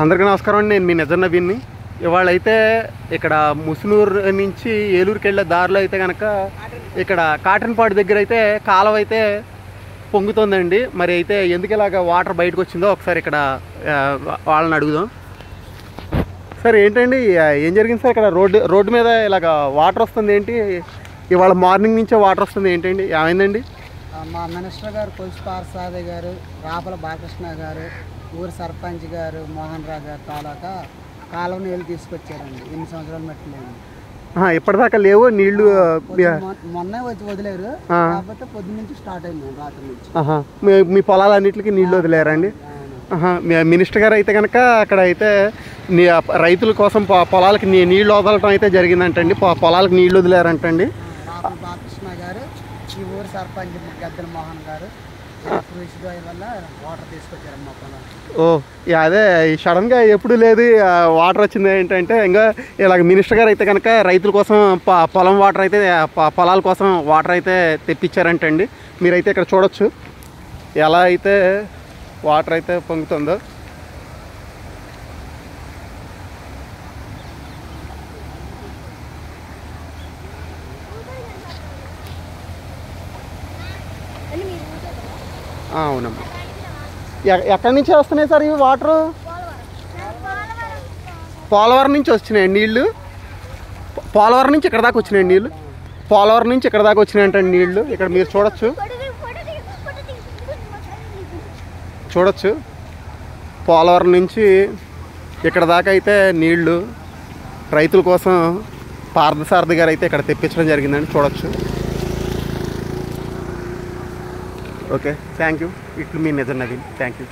అందరికీ నమస్కారం అండి. నేను మీ నిజం నవీన్ని. ఇవాళ అయితే ఇక్కడ ముసునూరు నుంచి ఏలూరుకి వెళ్ళే దారిలో అయితే కనుక ఇక్కడ కాటన్పాడు దగ్గర అయితే కాలువ అయితే పొంగుతుందండి. మరి అయితే ఎందుకు ఇలాగ వాటర్ బయటకు వచ్చిందో ఒకసారి ఇక్కడ వాళ్ళని అడుగుదాం. సార్ ఏంటండి, ఏం జరిగింది సార్? ఇక్కడ రోడ్డు మీద ఇలాగ వాటర్ వస్తుంది ఏంటి? ఇవాళ మార్నింగ్ నుంచే వాటర్ వస్తుంది ఏంటండి, ఏమైందండి? మా మినిస్టర్ గారు కొలుసు పార్సాది గారు, రాపల బాలకృష్ణ గారు, ఊరు సర్పంచ్ గారు మోహన్ రావు గారు తాలూకా కాలువ నీళ్ళు తీసుకొచ్చారండి. ఎన్ని సంవత్సరాలు మెట్టలేదు, ఇప్పటిదాకా లేవు నీళ్లు. మొన్నే వచ్చి వదిలేరు, కాకపోతే పొద్దు నుంచి స్టార్ట్ అయింది రాత్రి నుంచి. మీ పొలాలన్నింటికి నీళ్లు వదిలేరండి? మినిస్టర్ గారు అయితే కనుక అక్కడ అయితే రైతుల కోసం పొలాలకి నీళ్లు వదలటం అయితే జరిగిందంటండి. పొలాలకు నీళ్లు వదిలేరంటండి. రాపల బాలకృష్ణ గారు, ఈ ఊరు సర్పంచ్ గద్దెల మోహన్ గారు వల్ల వాటర్ తీసుకొచ్చారు మా పొలాలు. అదే సడన్గా ఎప్పుడు లేదు వాటర్ వచ్చింది ఏంటంటే, ఇంకా ఇలాగ మినిస్టర్ గారు అయితే కనుక రైతుల కోసం పొలం వాటర్ అయితే పొలాల కోసం వాటర్ అయితే తెప్పించారంటండి. మీరైతే ఇక్కడ చూడొచ్చు ఎలా అయితే వాటర్ అయితే పొంగుతుందో. అవునమ్మా. ఎక్కడి నుంచి వస్తున్నాయి సార్ ఇవి వాటరు? పోలవరం నుంచి వచ్చినాయి నీళ్ళు. పోలవరం నుంచి ఇక్కడ దాకా వచ్చినాయి నీళ్ళు. పోలవరం నుంచి ఇక్కడ దాకా వచ్చినాయంటే నీళ్ళు ఇక్కడ మీరు చూడొచ్చు. పోలవరం నుంచి ఇక్కడ దాకా అయితే నీళ్లు రైతుల కోసం పార్థసారథి గారు అయితే ఇక్కడ తెప్పించడం జరిగిందని చూడొచ్చు. Okay, thank you. ఇట్లు మీ నిజం నవీన్. Thank you.